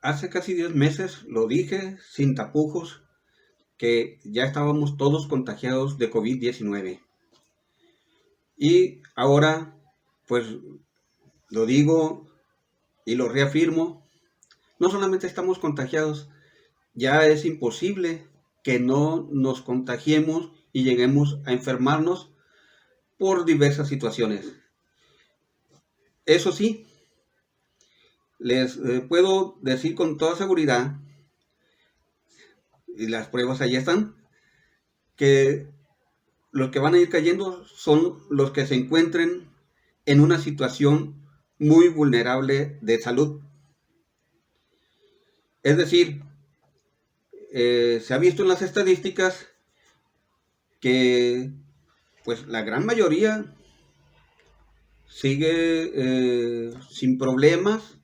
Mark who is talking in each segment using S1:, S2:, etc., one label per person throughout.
S1: Hace casi 10 meses lo dije sin tapujos que ya estábamos todos contagiados de COVID-19. Y ahora, pues lo digo y lo reafirmo, no solamente estamos contagiados, ya es imposible que no nos contagiemos y lleguemos a enfermarnos por diversas situaciones. Eso sí, les puedo decir con toda seguridad, y las pruebas ahí están, que los que van a ir cayendo son los que se encuentren en una situación muy vulnerable de salud. Es decir, se ha visto en las estadísticas que pues la gran mayoría sigue sin problemas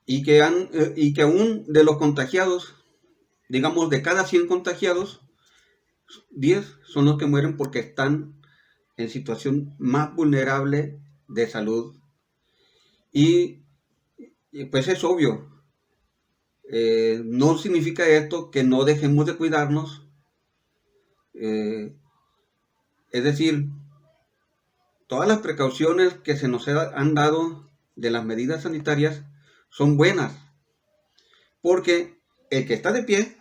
S1: y que aún de los contagiados, digamos de cada 100 contagiados, 10 son los que mueren porque están en situación más vulnerable de salud. Y, y pues es obvio, no significa esto que no dejemos de cuidarnos. eh, es decir, todas las precauciones que se nos han dado de las medidas sanitarias son buenas, porque el que está de pie,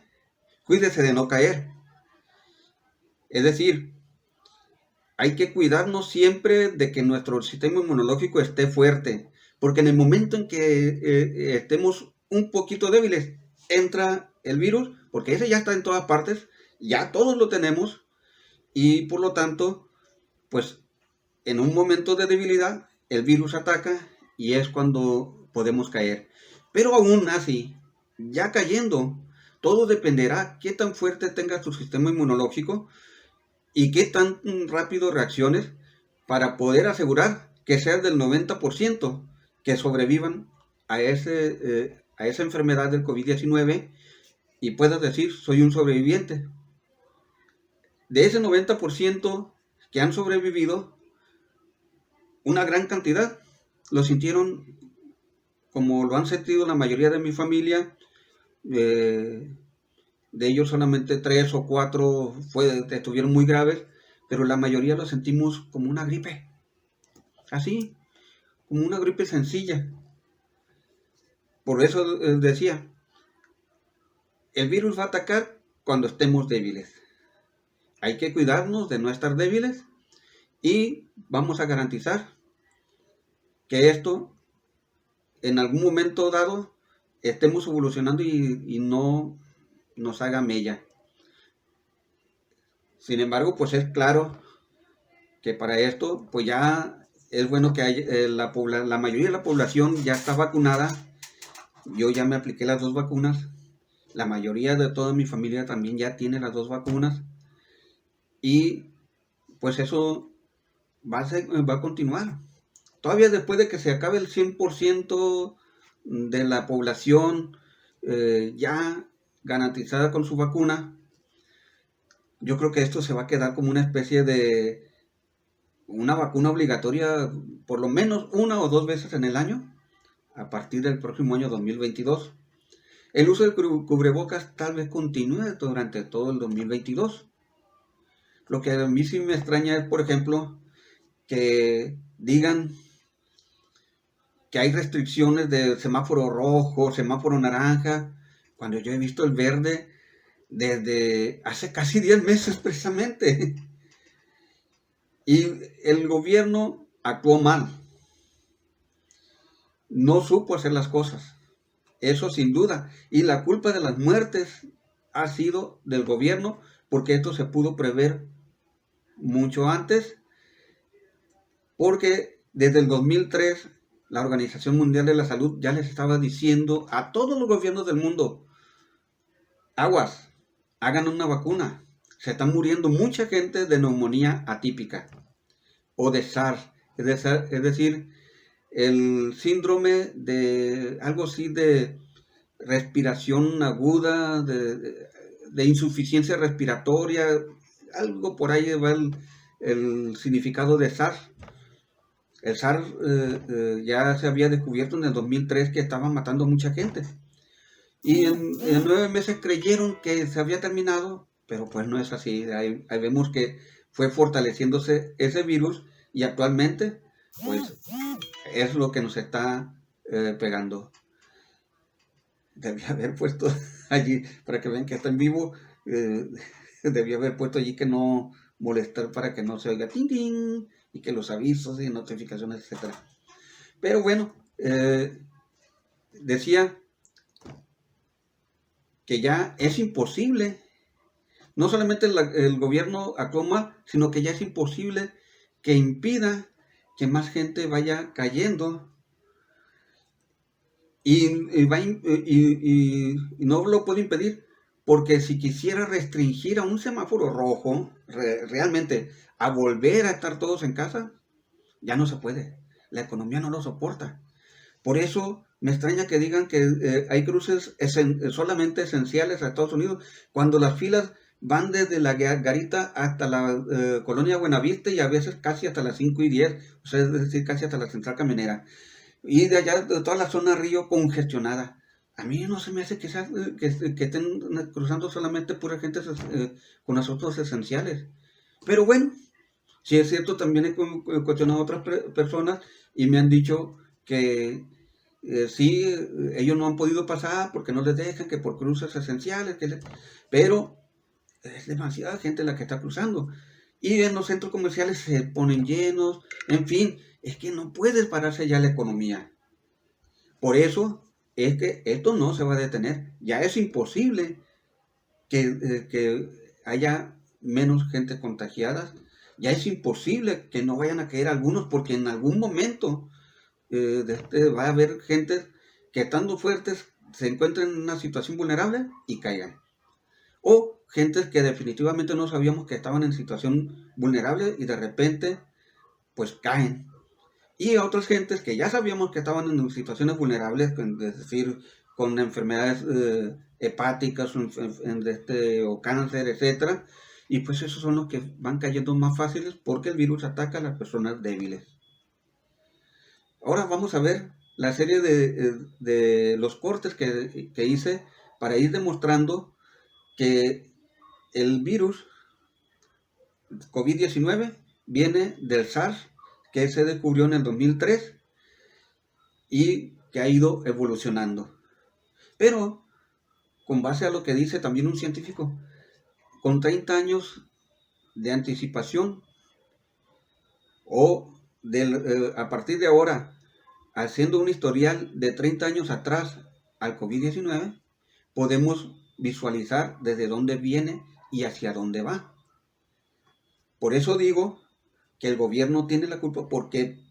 S1: cuídese de no caer. Es decir, hay que cuidarnos siempre de que nuestro sistema inmunológico esté fuerte, porque en el momento en que estemos un poquito débiles, entra el virus, porque ese ya está en todas partes, ya todos lo tenemos, y por lo tanto, pues en un momento de debilidad, el virus ataca y es cuando podemos caer. Pero aún así, ya cayendo, todo dependerá qué tan fuerte tenga tu sistema inmunológico y qué tan rápido reacciones para poder asegurar que seas del 90% que sobrevivan a esa enfermedad del COVID-19 y puedas decir, soy un sobreviviente. De ese 90% que han sobrevivido, una gran cantidad lo sintieron como lo han sentido la mayoría de mi familia. eh, de ellos solamente 3 o 4 estuvieron muy graves, pero la mayoría lo sentimos como una gripe, así, como una gripe sencilla. Por eso decía, el virus va a atacar cuando estemos débiles. Hay que cuidarnos de no estar débiles y vamos a garantizar que esto en algún momento dado estemos evolucionando y no nos haga mella. Sin embargo, pues es claro que para esto, pues ya es bueno que la mayoría de la población ya está vacunada. Yo ya me apliqué las 2 vacunas. La mayoría de toda mi familia también ya tiene las 2 vacunas. Y pues eso va a continuar. Todavía después de que se acabe el 100% de la población ya garantizada con su vacuna, yo creo que esto se va a quedar como una especie de una vacuna obligatoria por lo menos 1 o 2 veces en el año a partir del próximo año 2022. El uso del cubrebocas tal vez continúe durante todo el 2022. Lo que a mí sí me extraña es, por ejemplo, que digan que hay restricciones de semáforo rojo, semáforo naranja, cuando yo he visto el verde desde hace casi 10 meses precisamente. Y el gobierno actuó mal, no supo hacer las cosas, eso sin duda. Y la culpa de las muertes ha sido del gobierno, porque esto se pudo prever mucho antes, porque desde el 2003 la Organización Mundial de la Salud ya les estaba diciendo a todos los gobiernos del mundo, aguas, hagan una vacuna. Se está muriendo mucha gente de neumonía atípica o de SARS, es decir, el síndrome de algo así de respiración aguda, de insuficiencia respiratoria, algo por ahí va el significado de SARS. El SARS ya se había descubierto en el 2003 que estaba matando a mucha gente. Y en 9 meses creyeron que se había terminado, pero pues no es así. Ahí vemos que fue fortaleciéndose ese virus y actualmente pues es lo que nos está pegando. Debía haber puesto allí, para que vean que está en vivo, debía haber puesto allí que no molestar para que no se oiga ting ting y que los avisos y notificaciones, etcétera. Pero bueno, decía que ya es imposible, no solamente el gobierno actuó mal, sino que ya es imposible que impida que más gente vaya cayendo y no lo puede impedir, porque si quisiera restringir a un semáforo rojo, realmente a volver a estar todos en casa, ya no se puede. La economía no lo soporta. Por eso me extraña que digan que hay cruces solamente esenciales a Estados Unidos, cuando las filas van desde la Garita hasta la colonia Buenavista y a veces casi hasta las 5:10, o sea, es decir, casi hasta la central camionera. Y de allá, de toda la zona río congestionada. A mí no se me hace que estén cruzando solamente pura gente con asuntos esenciales. Pero bueno, si es cierto, también he cuestionado a otras personas y me han dicho que sí, ellos no han podido pasar porque no les dejan, que por cruces esenciales, pero es demasiada gente la que está cruzando. Y en los centros comerciales se ponen llenos, en fin, es que no puede pararse ya la economía. Por eso es que esto no se va a detener. Ya es imposible que haya menos gente contagiada. Ya es imposible que no vayan a caer algunos porque en algún momento va a haber gente que estando fuertes se encuentren en una situación vulnerable y caigan. O gentes que definitivamente no sabíamos que estaban en situación vulnerable y de repente pues caen. Y a otras gentes que ya sabíamos que estaban en situaciones vulnerables, es decir, con enfermedades hepáticas o cáncer, etcétera. Y pues esos son los que van cayendo más fáciles porque el virus ataca a las personas débiles. Ahora vamos a ver la serie de los cortes que hice para ir demostrando que el virus COVID-19 viene del SARS, que se descubrió en el 2003 y que ha ido evolucionando. Pero, con base a lo que dice también un científico, con 30 años de anticipación o a partir de ahora, haciendo un historial de 30 años atrás al COVID-19, podemos visualizar desde dónde viene y hacia dónde va. Por eso digo que el gobierno tiene la culpa porque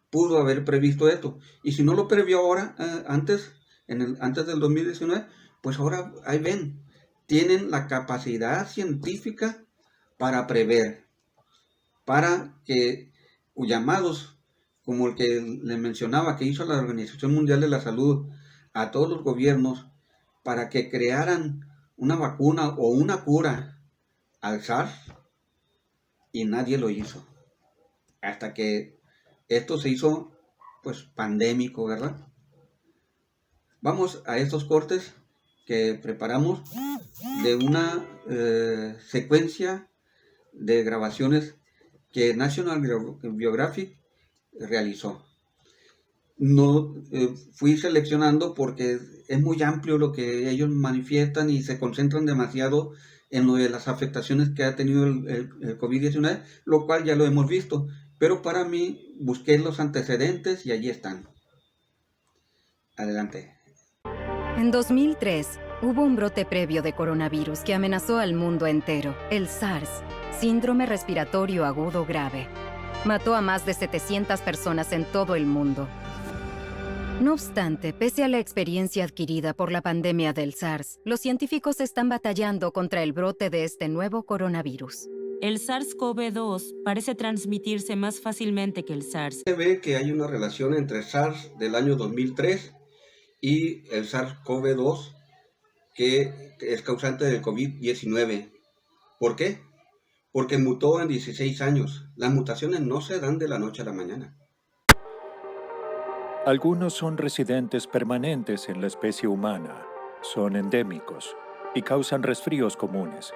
S1: pudo haber previsto esto. Y si no lo previó ahora, antes del 2019, pues ahora ahí ven, tienen la capacidad científica para prever, para que llamados como el que le mencionaba que hizo la Organización Mundial de la Salud a todos los gobiernos para que crearan una vacuna o una cura al SARS, y nadie lo hizo. Hasta que esto se hizo pues pandémico, ¿verdad? Vamos a estos cortes que preparamos de una secuencia de grabaciones que National Geographic realizó. No fui seleccionando porque es muy amplio lo que ellos manifiestan y se concentran demasiado en lo de las afectaciones que ha tenido el COVID-19, lo cual ya lo hemos visto. Pero para mí busqué los antecedentes y allí están. Adelante.
S2: En 2003, hubo un brote previo de coronavirus que amenazó al mundo entero, el SARS, síndrome respiratorio agudo grave. Mató a más de 700 personas en todo el mundo. No obstante, pese a la experiencia adquirida por la pandemia del SARS, los científicos están batallando contra el brote de este nuevo coronavirus.
S3: El SARS-CoV-2 parece transmitirse más fácilmente que el SARS.
S1: Se ve que hay una relación entre el SARS del año 2003 y el SARS-CoV-2, que es causante del COVID-19. ¿Por qué? porque mutó en 16 años. Las mutaciones no se dan de la noche a la mañana.
S4: Algunos son residentes permanentes en la especie humana, son endémicos y causan resfríos comunes.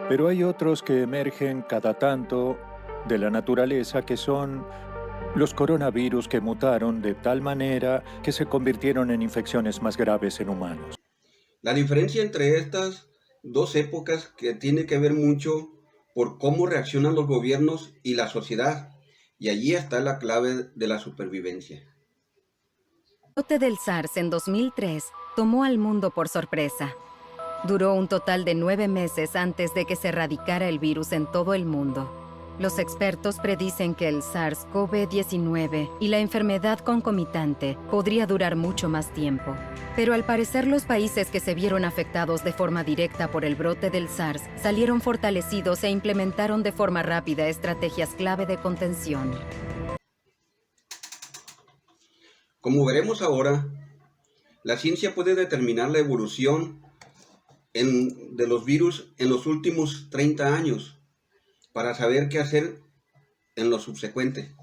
S4: Pero hay otros que emergen cada tanto de la naturaleza, que son los coronavirus que mutaron de tal manera que se convirtieron en infecciones más graves en humanos.
S1: La diferencia entre estas dos épocas que tiene que ver mucho por cómo reaccionan los gobiernos y la sociedad, y allí está la clave de la supervivencia.
S2: El brote del SARS en 2003 tomó al mundo por sorpresa. Duró un total de 9 meses antes de que se erradicara el virus en todo el mundo. Los expertos predicen que el SARS-CoV-19 y la enfermedad concomitante podría durar mucho más tiempo. Pero al parecer los países que se vieron afectados de forma directa por el brote del SARS salieron fortalecidos e implementaron de forma rápida estrategias clave de contención.
S1: Como veremos ahora, la ciencia puede determinar la evolución de los virus en los últimos 30 años para saber qué hacer en lo subsecuente.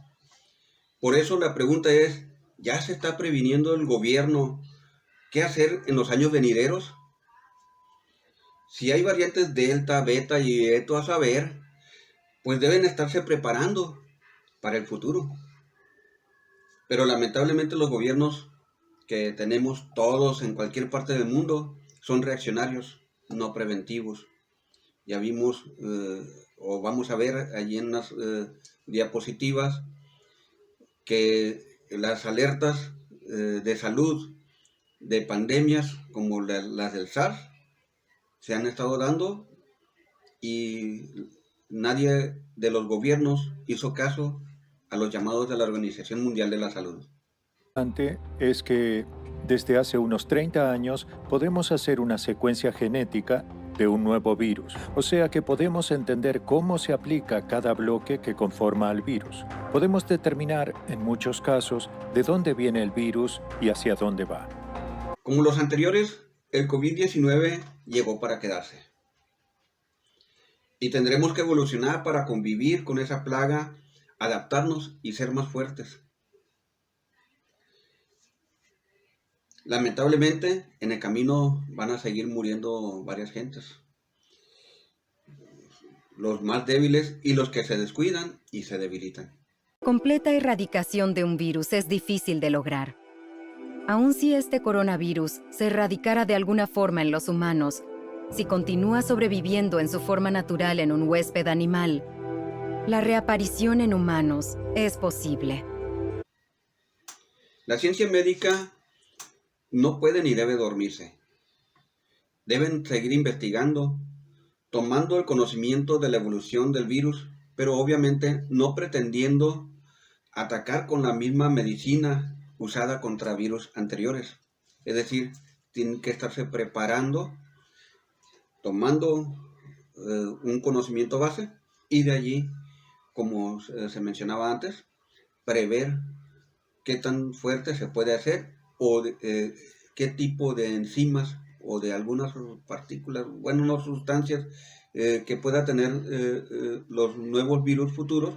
S1: Por eso la pregunta es, ¿ya se está previniendo el gobierno qué hacer en los años venideros? Si hay variantes delta, beta y eto a saber, pues deben estarse preparando para el futuro. Pero lamentablemente los gobiernos que tenemos todos en cualquier parte del mundo son reaccionarios, no preventivos. Ya vimos, o vamos a ver allí en las diapositivas, que las alertas de salud de pandemias como las del SARS se han estado dando y nadie de los gobiernos hizo caso a los llamados de la Organización Mundial de la Salud.
S4: Es que desde hace unos 30 años podemos hacer una secuencia genética de un nuevo virus, o sea que podemos entender cómo se aplica cada bloque que conforma al virus. Podemos determinar, en muchos casos, de dónde viene el virus y hacia dónde va.
S1: Como los anteriores, el COVID-19 llegó para quedarse. Y tendremos que evolucionar para convivir con esa plaga, adaptarnos y ser más fuertes. Lamentablemente, en el camino van a seguir muriendo varias gentes. Los más débiles y los que se descuidan y se debilitan.
S2: Completa erradicación de un virus es difícil de lograr. Aun si este coronavirus se erradicara de alguna forma en los humanos, si continúa sobreviviendo en su forma natural en un huésped animal, la reaparición en humanos es posible.
S1: La ciencia médica no puede ni debe dormirse. Deben seguir investigando, tomando el conocimiento de la evolución del virus, pero obviamente no pretendiendo atacar con la misma medicina usada contra virus anteriores. Es decir, tienen que estarse preparando, tomando un conocimiento base y de allí, como se mencionaba antes, prever qué tan fuerte se puede hacer o qué tipo de enzimas o de algunas partículas, bueno, no sustancias que pueda tener los nuevos virus futuros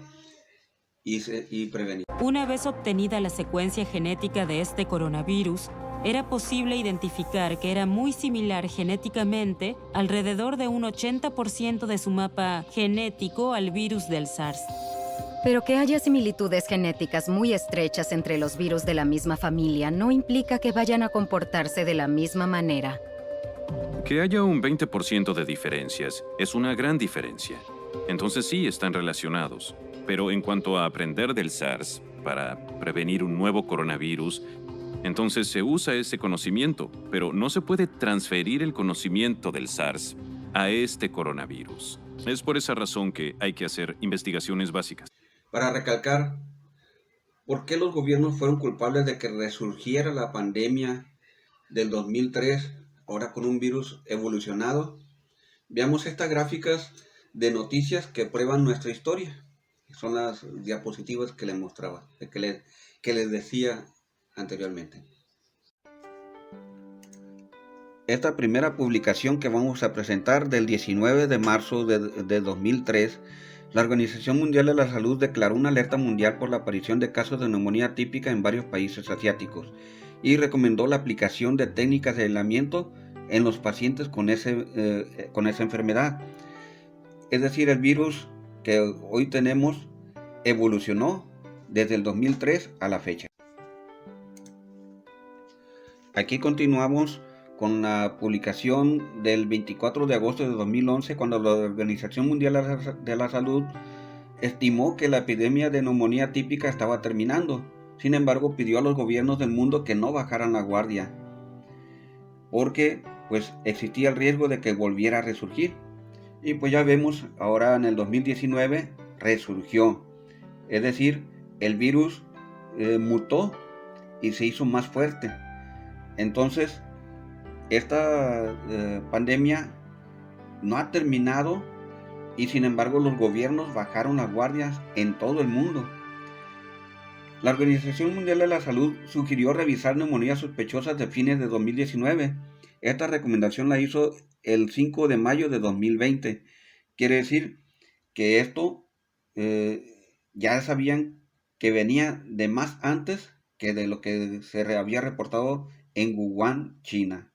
S1: y prevenir.
S3: Una vez obtenida la secuencia genética de este coronavirus, era posible identificar que era muy similar genéticamente, alrededor de un 80% de su mapa genético, al virus del SARS.
S2: Pero que haya similitudes genéticas muy estrechas entre los virus de la misma familia no implica que vayan a comportarse de la misma manera.
S5: Que haya un 20% de diferencias es una gran diferencia. Entonces sí están relacionados. Pero en cuanto a aprender del SARS para prevenir un nuevo coronavirus, entonces se usa ese conocimiento, pero no se puede transferir el conocimiento del SARS a este coronavirus. Es por esa razón que hay que hacer investigaciones básicas.
S1: Para recalcar, ¿por qué los gobiernos fueron culpables de que resurgiera la pandemia del 2003, ahora con un virus evolucionado? Veamos estas gráficas de noticias que prueban nuestra historia. Son las diapositivas que les mostraba, que les decía anteriormente. esta primera publicación que vamos a presentar del 19 de marzo de 2003, la Organización Mundial de la Salud declaró una alerta mundial por la aparición de casos de neumonía típica en varios países asiáticos y recomendó la aplicación de técnicas de aislamiento en los pacientes con esa enfermedad. Es decir, el virus que hoy tenemos evolucionó desde el 2003 a la fecha. Aquí continuamos con la publicación del 24 de agosto de 2011, cuando la Organización Mundial de la Salud estimó que la epidemia de neumonía típica estaba terminando. Sin embargo, pidió a los gobiernos del mundo que no bajaran la guardia, porque pues existía el riesgo de que volviera a resurgir. Y pues ya vemos, ahora en el 2019 resurgió. Es decir, el virus mutó y se hizo más fuerte. Entonces, esta pandemia no ha terminado y sin embargo los gobiernos bajaron las guardias en todo el mundo. La Organización Mundial de la Salud sugirió revisar neumonías sospechosas de fines de 2019. Esta recomendación la hizo el 5 de mayo de 2020. Quiere decir que esto ya sabían que venía de más antes que de lo que se había reportado en Wuhan, China.